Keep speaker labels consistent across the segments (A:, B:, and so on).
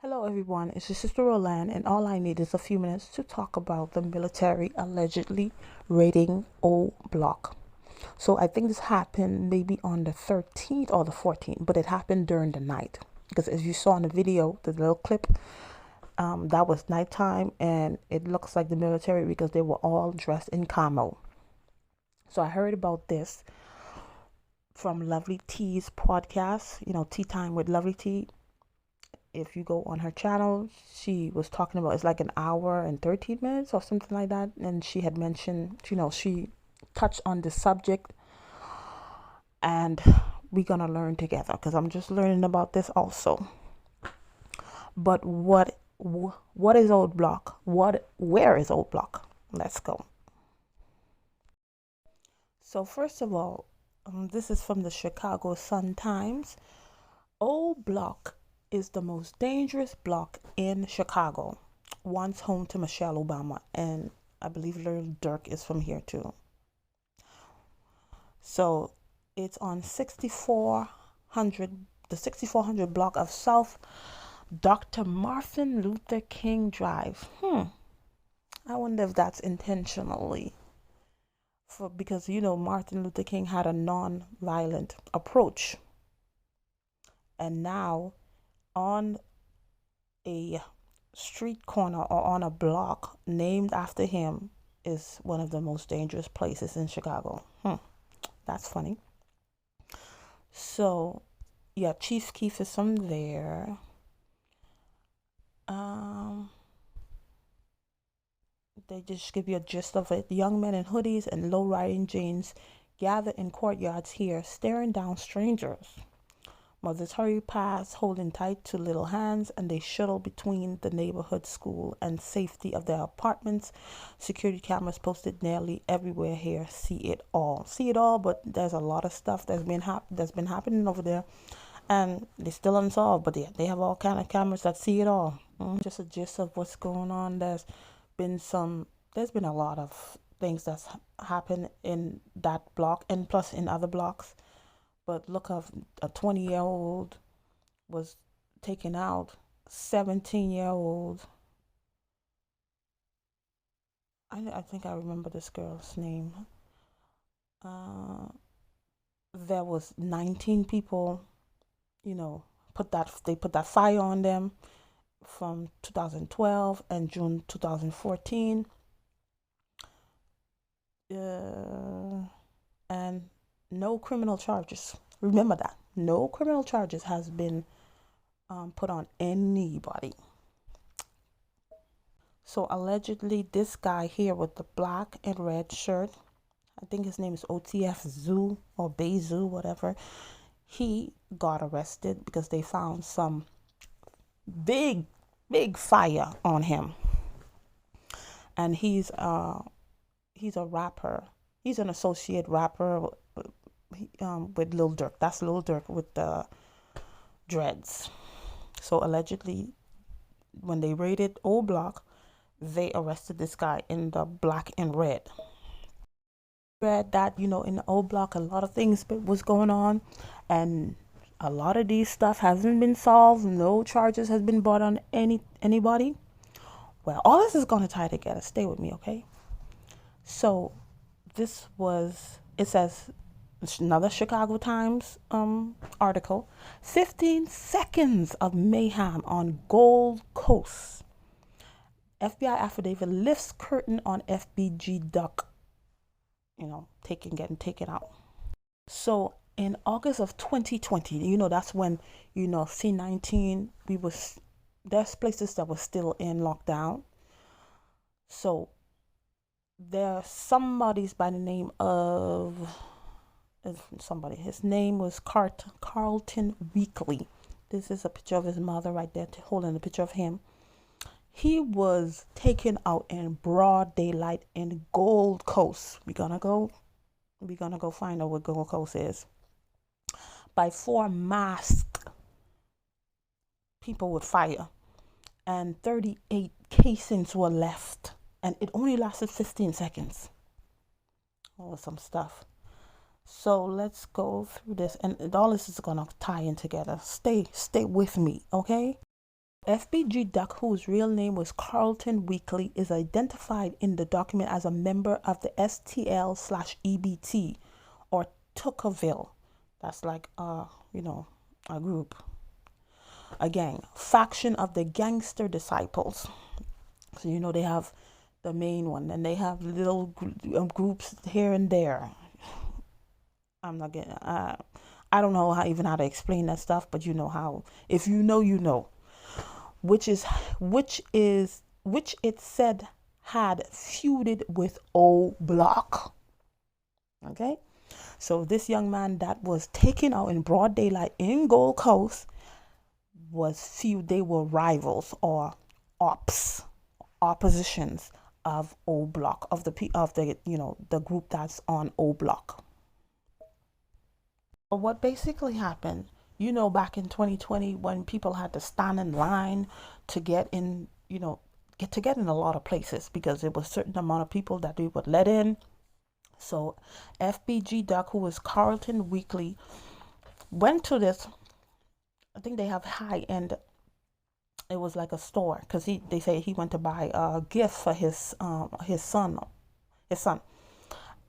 A: Hello everyone, it's your sister Roland, and all I need is a few minutes to talk about the military allegedly raiding O Block. So I think this happened maybe on the 13th or the 14th, but it happened during the night. Because as you saw in the video, the little clip, that was nighttime, and it looks like the military because they were all dressed in camo. So I heard about this from Lovely T's podcast, Tea Time with Lovely T. If you go on her channel, she was talking about it's like an hour and 13 minutes or something like that. And she had mentioned, she touched on the subject, and we're gonna learn together because I'm just learning about this also. But what is Old Block? Where is Old Block? Let's go. So first of all, this is from the Chicago Sun-Times. Old Block is the most dangerous block in Chicago. Once home to Michelle Obama, and I believe Little Dirk is from here too. So it's on 6400, the 6400 block of South Dr. Martin Luther King Drive. I wonder if that's intentionally because Martin Luther King had a non-violent approach, and now on a street corner or on a block named after him is one of the most dangerous places in Chicago. That's funny. So yeah, Chief Keef is from there. They just give you a gist of it. Young men in hoodies and low-riding jeans gather in courtyards here, staring down strangers. Mothers hurry past, holding tight to little hands, and they shuttle between the neighborhood school and safety of their apartments. Security cameras posted nearly everywhere here. See it all. But there's a lot of stuff that's been happening over there, and they're still unsolved. But they have all kind of cameras that see it all. Just a gist of what's going on. There's been a lot of things that's happened in that block, and plus in other blocks. But look, of a 20-year-old was taken out. 17-year-old. I think I remember this girl's name. There was 19 people. They put that fire on them from 2012 and June 2014. And no criminal charges. Remember that. No criminal charges has been put on anybody. So allegedly, this guy here with the black and red shirt, I think his name is OTF Zoo or Bezu, whatever. He got arrested because they found some big fire on him. And he's a rapper. He's an associate rapper with Lil Durk. That's Lil Durk with the dreads. So allegedly, when they raided Old Block, they arrested this guy in the black and red. Read that in the Old Block, a lot of things was going on, and a lot of these stuff hasn't been solved. No charges has been brought on anybody. Well, all this is going to tie together. Stay with me, okay? So it says, another Chicago Times article, 15 seconds of mayhem on Gold Coast. FBI affidavit lifts curtain on FBG duck, getting taken out. So in August of 2020, that's when, C-19, there's places that were still in lockdown. So there's somebody's by the name of his name was Carlton Weekly. This is a picture of his mother right there, holding a picture of him. He was taken out in broad daylight in Gold Coast. We're gonna go find out what Gold Coast is. By 4 masked people with fire, and 38 casings were left, and it only lasted 15 seconds. Oh, some stuff. So let's go through this, and all this is gonna tie in together. Stay with me, okay? FBG Duck, whose real name was Carlton Weekly, is identified in the document as a member of the STL/EBT or Tocqueville. That's like a group, a gang, faction of the gangster disciples. So they have the main one, and they have little groups here and there. I'm not getting. I don't know how to explain that stuff, but you know how. If you know, you know. Which it said had feuded with O Block. Okay, so this young man that was taken out in broad daylight in Gold Coast they were rivals or oppositions of O Block, of the group that's on O Block. But what basically happened, back in 2020 when people had to stand in line to get in, get in a lot of places because there was a certain amount of people that they would let in. So FBG Duck, who was Carlton Weekly, went to this. I think they have high end. It was like a store because they say he went to buy a gift for his son.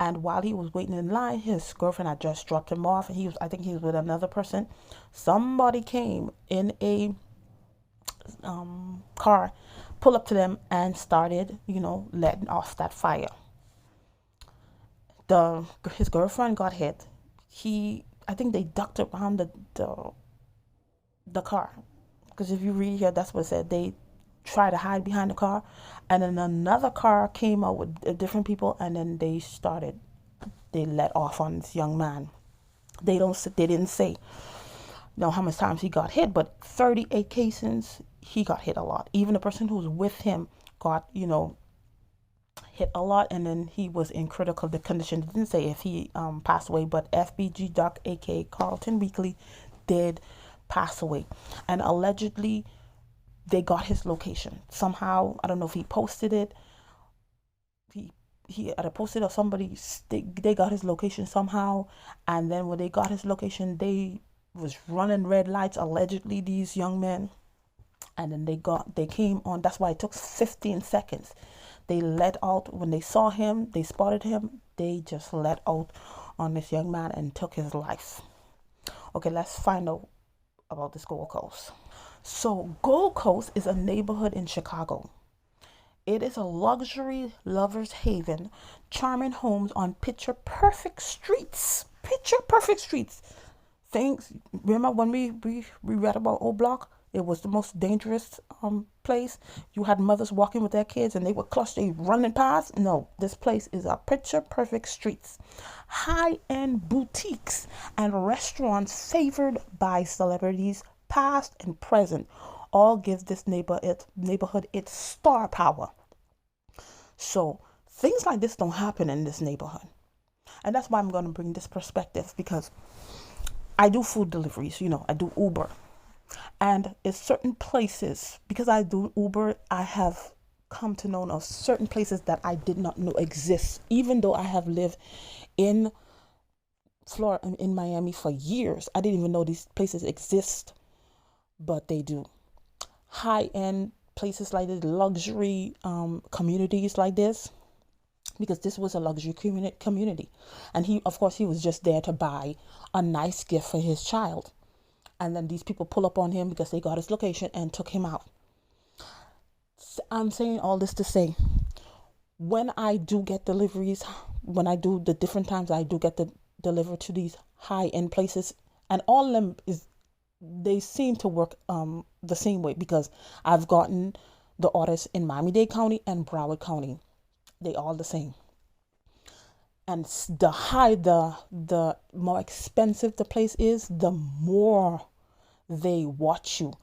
A: And while he was waiting in line, his girlfriend had just dropped him off, and I think he was with another person. Somebody came in a car, pulled up to them, and started, letting off that fire. His girlfriend got hit. I think they ducked around the car, because if you read here, that's what it said. They tried to hide behind the car, and then another car came out with different people, and then they let off on this young man. They didn't say how much times he got hit, but 38 cases, he got hit a lot. Even the person who was with him got hit a lot, and then he was in critical condition. It didn't say if he passed away, but FBG Doc, aka Carlton Weekly, did pass away, and allegedly they got his location somehow. I don't know if he posted it. He had posted, or somebody, they got his location somehow, and then when they got his location, they was running red lights, allegedly, these young men, and then they came on. That's why it took 15 seconds. They let out when they saw him, they spotted him, they just let out on this young man and took his life. Okay, let's find out about this Gold Coast. So Gold Coast is a neighborhood in Chicago. It is a luxury lover's haven, charming homes on picture perfect streets. Things. Remember when we read about O Block? It was the most dangerous place. You had mothers walking with their kids and they were clutched, running past. No, this place is a picture perfect streets. High-end boutiques and restaurants favored by celebrities, past and present, all give this neighborhood its star power. So things like this don't happen in this neighborhood. And that's why I'm going to bring this perspective, because I do food deliveries, I do Uber. And in certain places, because I do Uber, I have come to know of certain places that I did not know exist, even though I have lived in Florida, in Miami for years. I didn't even know these places exist, but they do. High-end places like this, luxury communities like this, because this was a luxury community. And he was just there to buy a nice gift for his child. And then these people pull up on him because they got his location and took him out. I'm saying all this to say, when I do get deliveries, when I do the different times I do get delivered to these high-end places, and all of them they seem to work the same way, because I've gotten the orders in Miami-Dade County and Broward County. They all the same. And the more expensive the place is, the more they watch you.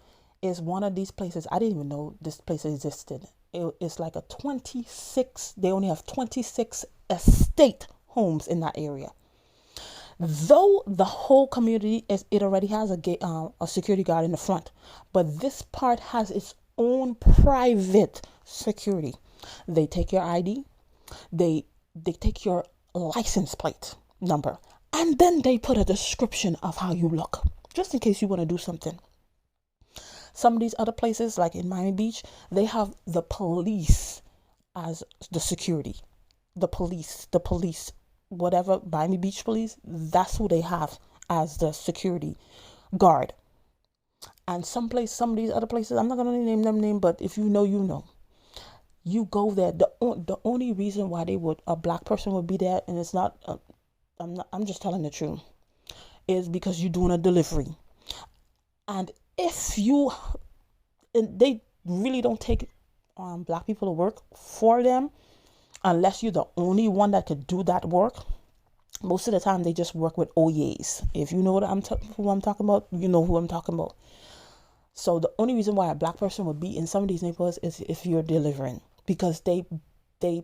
A: Is one of these places, I didn't even know this place existed. It's like they only have 26 estate homes in that area. Though the whole community it already has a security guard in the front, but this part has its own private security. They take your ID, they take your license plate number, and then they put a description of how you look, just in case you want to do something. Some of these other places, like in Miami Beach, they have the police as the security. The police, whatever, Miami Beach police, that's who they have as the security guard. And some of these other places, I'm not gonna name them name, but if you know, you know. You go there. The only reason why they would a black person would be there, and it's not. I'm just telling the truth, is because you're doing a delivery, and if you, and they really don't take black people to work for them unless you're the only one that could do that work. Most of the time, they just work with OYAs. If you know what who I'm talking about, you know who I'm talking about. So the only reason why a black person would be in some of these neighborhoods is if you're delivering, because they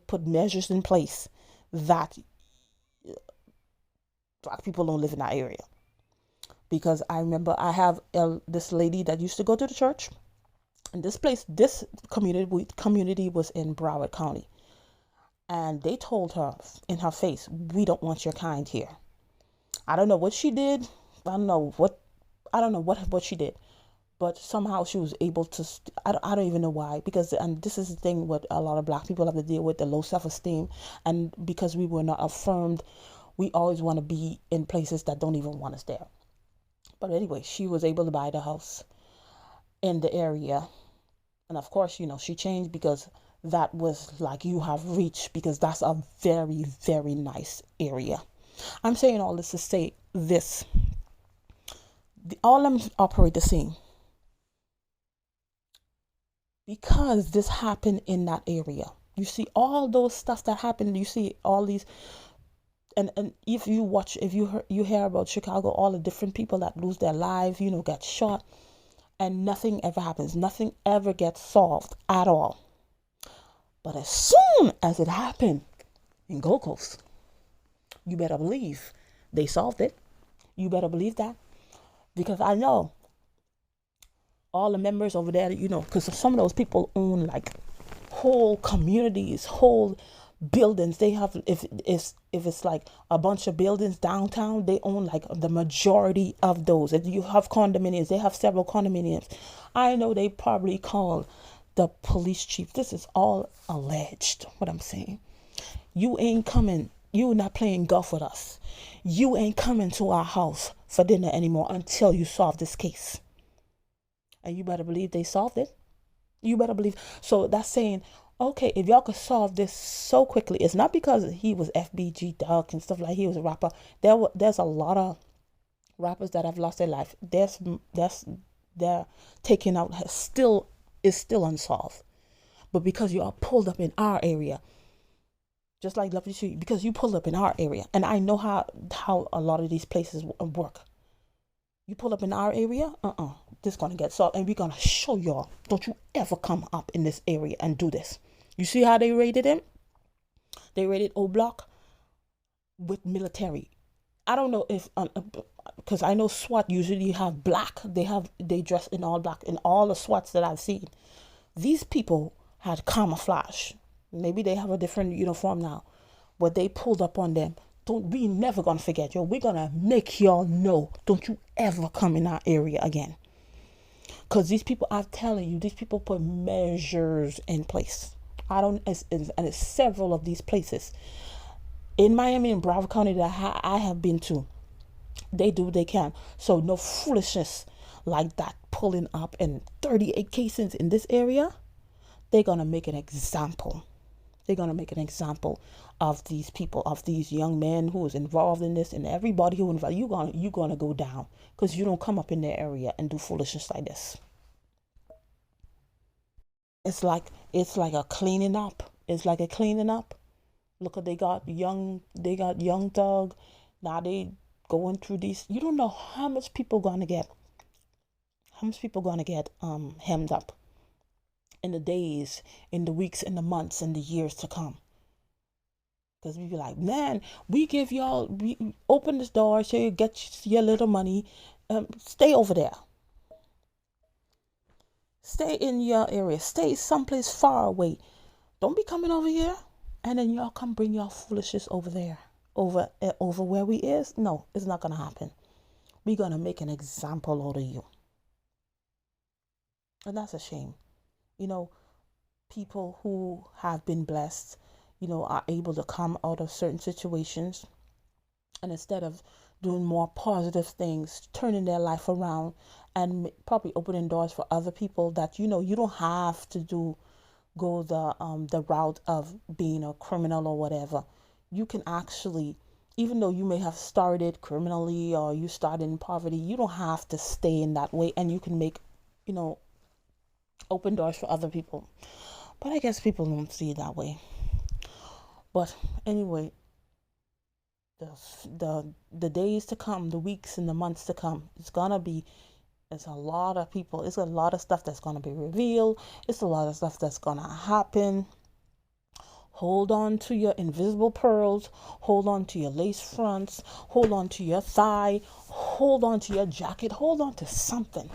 A: put measures in place that black people don't live in that area. Because I remember I have this lady that used to go to the church, and this community was in Broward County, and they told her in her face, "We don't want your kind here." I don't know what she did. I don't know what she did, but somehow she was able to. I don't even know why, because and this is the thing what a lot of black people have to deal with, the low self-esteem, and because we were not affirmed, we always want to be in places that don't even want us there. But anyway, she was able to buy the house in the area, and of course, she changed, because that was like, you have reached, because that's a very, very nice area. I'm saying all this to say this: all of them operate the same, because this happened in that area. You see all those stuff that happened. You see all these, and if you watch, if you hear about Chicago, all the different people that lose their lives, get shot, and nothing ever happens. Nothing ever gets solved at all. But as soon as it happened in Gold Coast, you better believe they solved it. You better believe that, because I know all the members over there, because some of those people own like whole communities, whole buildings. They have, if it's like a bunch of buildings downtown, they own like the majority of those. If you have condominiums, they have several condominiums. I know they probably call the police chief. This is all alleged, what I'm saying. You ain't coming, you not playing golf with us. You ain't coming to our house for dinner anymore until you solve this case. And you better believe they solved it. You better believe. So that's saying, okay, if y'all could solve this so quickly, it's not because he was FBG Duck and stuff, like he was a rapper. There's a lot of rappers that have lost their life. They're taken out, is still unsolved. But because you are pulled up in our area, just like Lovely Street, because you pulled up in our area, and I know how a lot of these places work. You pull up in our area, this gonna get solved, and we're gonna show y'all. Don't you ever come up in this area and do this. You see how they raided him? They raided O Block with military. I don't know if, because I know SWAT usually have black. They dress in all black in all the SWATs that I've seen. These people had camouflage. Maybe they have a different uniform now, but they pulled up on them. We never gonna forget, yo. We're gonna make y'all know. Don't you ever come in our area again. Because these people, I'm telling you, these people put measures in place. And it's several of these places in Miami and Broward County that I have been to. They do what they can. So no foolishness like that pulling up, and 38 cases in this area. They're gonna make an example. They're going to make an example of these people, of these young men who is involved in this, and everybody who involved. You're going to go down, because you don't come up in their area and do foolishness like this. It's like a cleaning up. It's like a cleaning up. Look what they got young Thug. Now they going through these. You don't know how much people going to get hemmed up in the days, in the weeks, in the months, in the years to come. Because we be like, man, we open this door so you get your little money. Stay over there. Stay in your area. Stay someplace far away. Don't be coming over here. And then y'all come bring y'all foolishness over there. Over where we is. No, it's not going to happen. We're going to make an example out of you. And that's a shame. You know, people who have been blessed, are able to come out of certain situations, and instead of doing more positive things, turning their life around and probably opening doors for other people, that you don't have to go the route of being a criminal or whatever. You can actually, even though you may have started criminally or you started in poverty, you don't have to stay in that way, and you can make, you know open doors for other people. But I guess people don't see it that way. But anyway, the the days to come, the weeks and the months to come, it's a lot of people. It's a lot of stuff that's gonna be revealed. It's a lot of stuff that's gonna happen. Hold on to your invisible pearls. Hold on to your lace fronts. Hold on to your thigh. Hold on to your jacket. Hold on to something,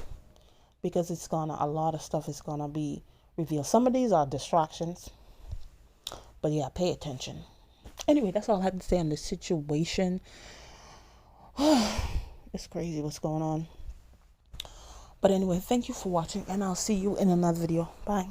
A: because a lot of stuff is gonna be revealed. Some of these are distractions, but yeah, pay attention. Anyway, that's all I have to say on the situation. It's crazy what's going on. But anyway, thank you for watching, and I'll see you in another video. Bye.